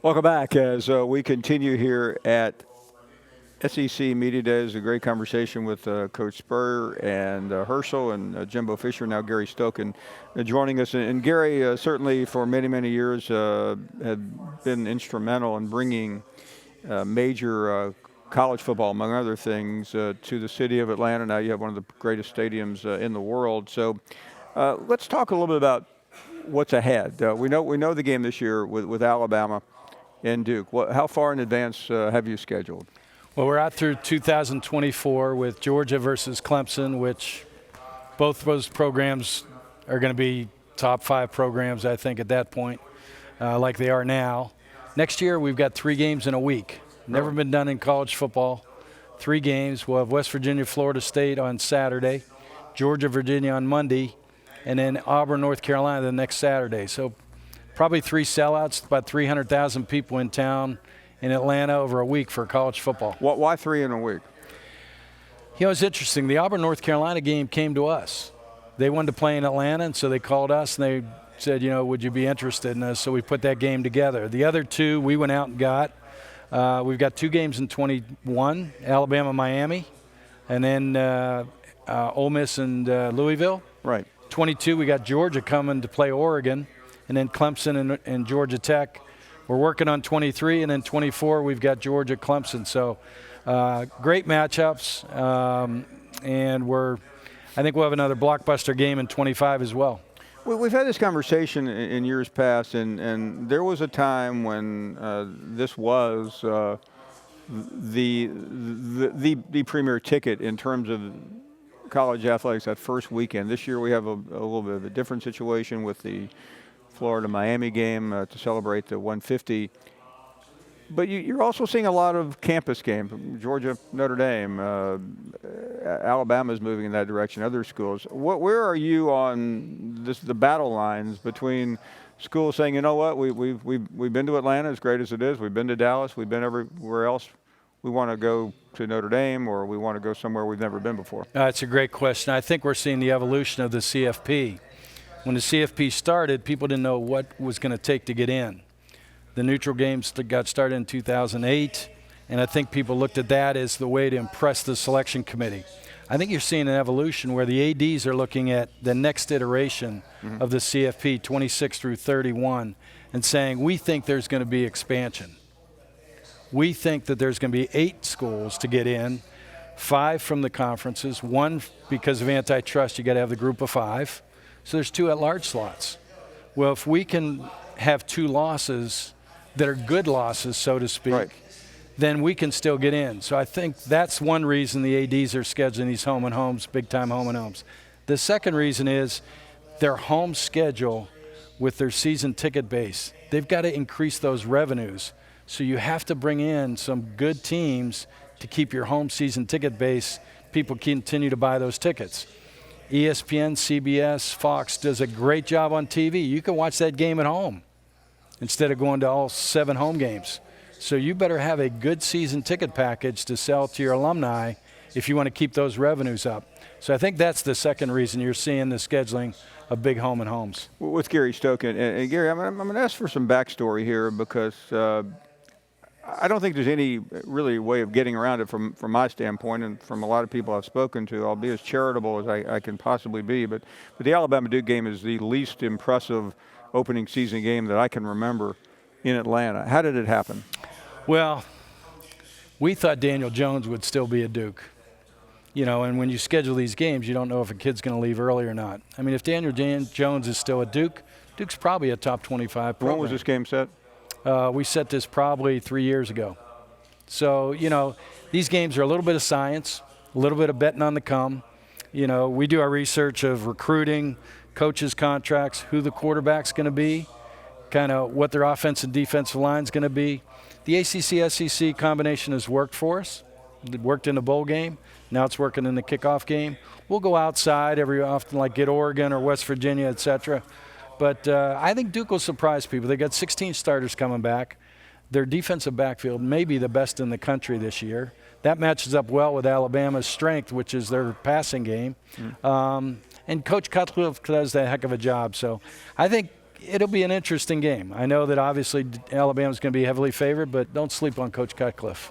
Welcome back as we continue here at SEC Media Days. A great conversation with Coach Spurrier and Herschel and Jimbo Fisher, now Gary Stokan joining us. And Gary certainly for many, many years had been instrumental in bringing major college football, among other things, to the city of Atlanta. Now you have one of the greatest stadiums in the world. So let's talk a little bit about what's ahead. We know the game this year with Alabama and Duke. How far in advance have you scheduled? Well, we're out through 2024 with Georgia versus Clemson, which both those programs are going to be top 5 programs, I think, at that point, like they are now. Next year, we've got 3 games in a week. Never been done in college football. 3 games. We'll have West Virginia, Florida State on Saturday, Georgia, Virginia on Monday, and then Auburn, North Carolina the next Saturday. So probably 3 sellouts, about 300,000 people in town in Atlanta over a week for college football. Why 3 in a week? You know, it's interesting. The Auburn, North Carolina game came to us. They wanted to play in Atlanta, and so they called us, and they said, you know, would you be interested in us? So we put that game together. The other 2 we went out and got. We've got 2 games in 21, Alabama, Miami, and then Ole Miss and Louisville. Right. 22, we got Georgia coming to play Oregon, and then Clemson and Georgia Tech. We're working on 23, and then 24, we've got Georgia, Clemson. So great matchups, and I think we'll have another blockbuster game in 25 as well. We've had this conversation in years past, and there was a time when this was the premier ticket in terms of college athletics that first weekend. This year we have a little bit of a different situation with the Florida-Miami game to celebrate the 150. But you're also seeing a lot of campus games. Georgia, Notre Dame, Alabama's moving in that direction, other schools. Where are you on the battle lines between schools saying, you know what, we've been to Atlanta, as great as it is, we've been to Dallas, we've been everywhere else, we want to go to Notre Dame, or we want to go somewhere we've never been before? That's a great question. I think we're seeing the evolution of the CFP. When the CFP started, people didn't know what was going to take to get in. The neutral games got started in 2008, and I think people looked at that as the way to impress the selection committee. I think you're seeing an evolution where the ADs are looking at the next iteration of the CFP, 26 through 31, and saying, we think there's going to be expansion. We think that there's going to be 8 schools to get in, 5 from the conferences, 1 because of antitrust, you got to have the group of 5. So there's 2 at-large slots. Well, if we can have 2 losses that are good losses, so to speak, right, then we can still get in. So I think that's one reason the ADs are scheduling these home and homes, big-time home and homes. The second reason is their home schedule with their season ticket base. They've got to increase those revenues. So you have to bring in some good teams to keep your home season ticket base. People continue to buy those tickets. ESPN, CBS, Fox does a great job on TV. You can watch that game at home instead of going to all 7 home games. So you better have a good season ticket package to sell to your alumni if you want to keep those revenues up. So I think that's the second reason you're seeing the scheduling of big home and homes. With Gary Stokan. And Gary, I'm going to ask for some backstory here because I don't think there's any really way of getting around it from my standpoint and from a lot of people I've spoken to. I'll be as charitable as I can possibly be. But the Alabama-Duke game is the least impressive opening season game that I can remember in Atlanta. How did it happen? Well, we thought Daniel Jones would still be a Duke. You know, and when you schedule these games, you don't know if a kid's going to leave early or not. I mean, if Daniel Jones is still a Duke, Duke's probably a top 25 program. When was this game set? We set this probably 3 years ago. So, you know, these games are a little bit of science, a little bit of betting on the come. You know, we do our research of recruiting, coaches' contracts, who the quarterback's going to be, kind of what their offense and defensive line's going to be. The ACC-SEC combination has worked for us. It worked in the bowl game. Now it's working in the kickoff game. We'll go outside every often, like get Oregon or West Virginia, et cetera. But I think Duke will surprise people. They got 16 starters coming back. Their defensive backfield may be the best in the country this year. That matches up well with Alabama's strength, which is their passing game. And Coach Cutcliffe does a heck of a job. So I think it'll be an interesting game. I know that obviously Alabama's going to be heavily favored, but don't sleep on Coach Cutcliffe.